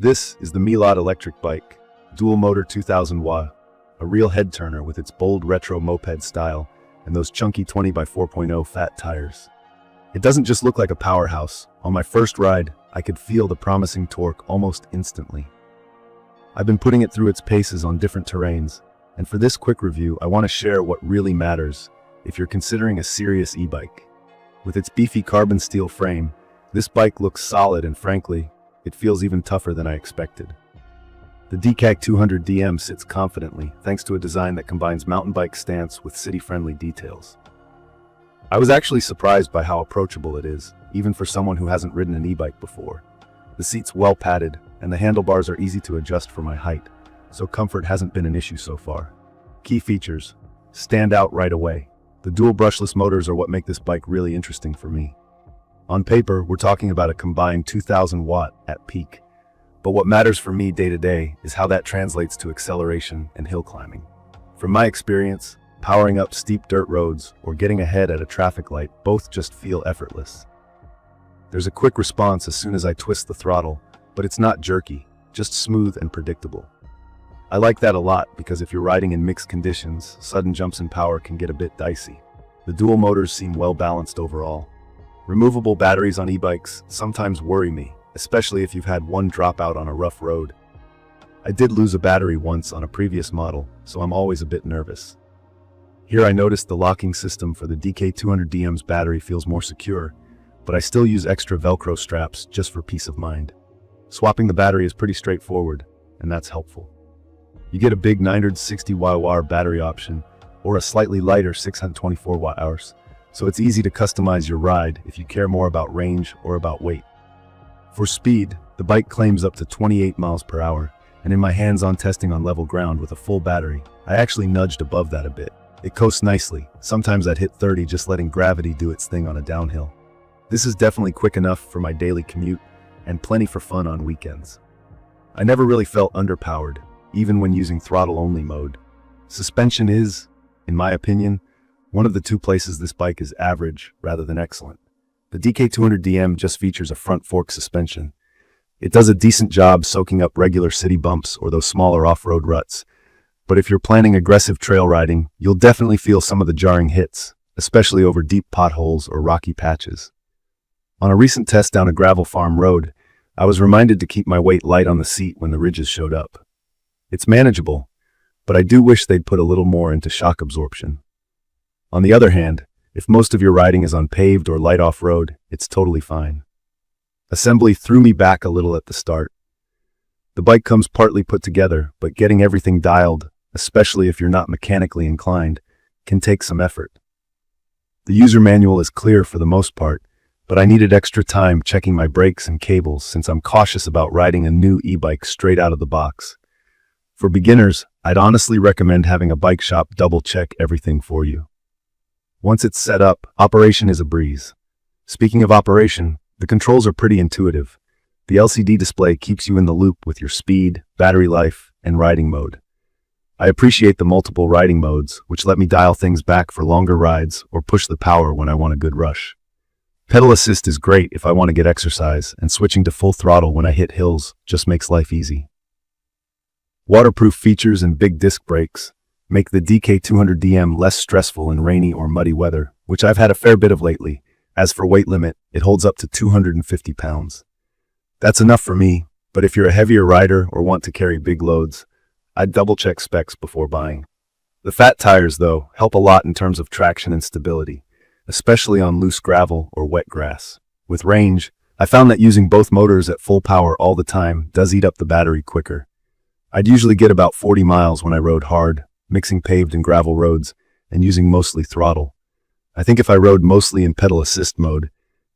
This is the MEELOD Electric Bike, dual motor 2000W, a real head turner with its bold retro moped style and those chunky 20x4.0 fat tires. It doesn't just look like a powerhouse. On my first ride, I could feel the promising torque almost instantly. I've been putting it through its paces on different terrains, and for this quick review, I want to share what really matters if you're considering a serious e-bike. With its beefy carbon steel frame, this bike looks solid and frankly, it feels even tougher than I expected. The DK200DM sits confidently thanks to a design that combines mountain bike stance with city-friendly details. I was actually surprised by how approachable it is, even for someone who hasn't ridden an e-bike before. The seat's well padded, and the handlebars are easy to adjust for my height, so comfort hasn't been an issue so far. Key features stand out right away. The dual brushless motors are what make this bike really interesting for me. On paper, we're talking about a combined 2000 watt at peak, but what matters for me day to day is how that translates to acceleration and hill climbing. From my experience, powering up steep dirt roads or getting ahead at a traffic light both just feel effortless. There's a quick response as soon as I twist the throttle, but it's not jerky, just smooth and predictable. I like that a lot because if you're riding in mixed conditions, sudden jumps in power can get a bit dicey. The dual motors seem well balanced overall. Removable batteries on e-bikes sometimes worry me, especially if you've had one drop out on a rough road. I did lose a battery once on a previous model, so I'm always a bit nervous. Here I noticed the locking system for the DK200DM's battery feels more secure, but I still use extra Velcro straps just for peace of mind. Swapping the battery is pretty straightforward, and that's helpful. You get a big 960 Wh battery option, or a slightly lighter 624 Wh, so it's easy to customize your ride if you care more about range or about weight. For speed, the bike claims up to 28 miles per hour, and in my hands-on testing on level ground with a full battery, I actually nudged above that a bit. It coasts nicely. Sometimes I'd hit 30 just letting gravity do its thing on a downhill. This is definitely quick enough for my daily commute, and plenty for fun on weekends. I never really felt underpowered, even when using throttle-only mode. Suspension is, in my opinion, one of the two places this bike is average rather than excellent. The DK200DM just features a front fork suspension. It does a decent job soaking up regular city bumps or those smaller off-road ruts. But if you're planning aggressive trail riding, you'll definitely feel some of the jarring hits, especially over deep potholes or rocky patches. On a recent test down a gravel farm road, I was reminded to keep my weight light on the seat when the ridges showed up. It's manageable, but I do wish they'd put a little more into shock absorption. On the other hand, if most of your riding is on paved or light off-road, it's totally fine. Assembly threw me back a little at the start. The bike comes partly put together, but getting everything dialed, especially if you're not mechanically inclined, can take some effort. The user manual is clear for the most part, but I needed extra time checking my brakes and cables since I'm cautious about riding a new e-bike straight out of the box. For beginners, I'd honestly recommend having a bike shop double-check everything for you. Once it's set up, operation is a breeze. Speaking of operation, the controls are pretty intuitive. The LCD display keeps you in the loop with your speed, battery life, and riding mode. I appreciate the multiple riding modes, which let me dial things back for longer rides or push the power when I want a good rush. Pedal assist is great if I want to get exercise, and switching to full throttle when I hit hills just makes life easy. Waterproof features and big disc brakes make the DK200DM less stressful in rainy or muddy weather, which I've had a fair bit of lately. As for weight limit, it holds up to 250 pounds. That's enough for me, but if you're a heavier rider or want to carry big loads, I'd double-check specs before buying. The fat tires, though, help a lot in terms of traction and stability, especially on loose gravel or wet grass. With range, I found that using both motors at full power all the time does eat up the battery quicker. I'd usually get about 40 miles when I rode hard, mixing paved and gravel roads, and using mostly throttle. I think if I rode mostly in pedal assist mode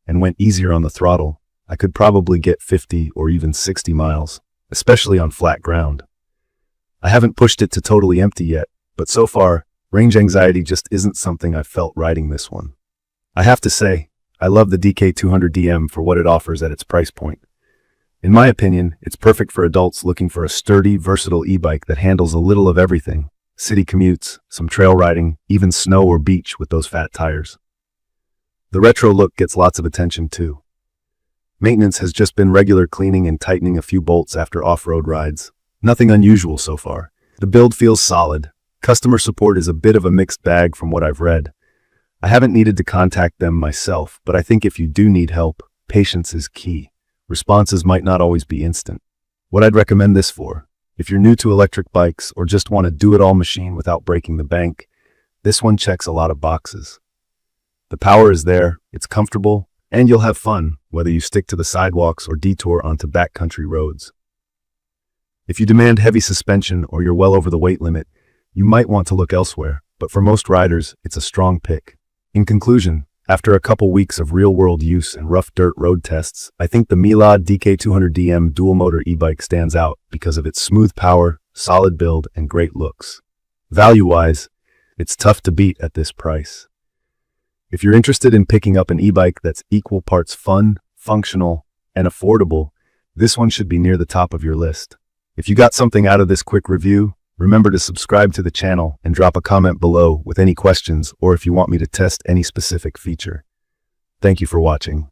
and went easier on the throttle, I could probably get 50 or even 60 miles, especially on flat ground. I haven't pushed it to totally empty yet, but so far, range anxiety just isn't something I've felt riding this one. I have to say, I love the DK200DM for what it offers at its price point. In my opinion, it's perfect for adults looking for a sturdy, versatile e-bike that handles a little of everything. City commutes, some trail riding, even snow or beach with those fat tires. The retro look gets lots of attention too. Maintenance has just been regular cleaning and tightening a few bolts after off-road rides. Nothing unusual so far. The build feels solid. Customer support is a bit of a mixed bag from what I've read. I haven't needed to contact them myself, but I think if you do need help, patience is key. Responses might not always be instant. What I'd recommend this for: if you're new to electric bikes or just want a do-it-all machine without breaking the bank, this one checks a lot of boxes. The power is there, it's comfortable, and you'll have fun, whether you stick to the sidewalks or detour onto backcountry roads. If you demand heavy suspension or you're well over the weight limit, you might want to look elsewhere, but for most riders, it's a strong pick. In conclusion, after a couple weeks of real-world use and rough dirt road tests, I think the MEELOD DK200DM dual-motor e-bike stands out because of its smooth power, solid build, and great looks. Value-wise, it's tough to beat at this price. If you're interested in picking up an e-bike that's equal parts fun, functional, and affordable, this one should be near the top of your list. If you got something out of this quick review, remember to subscribe to the channel and drop a comment below with any questions or if you want me to test any specific feature. Thank you for watching.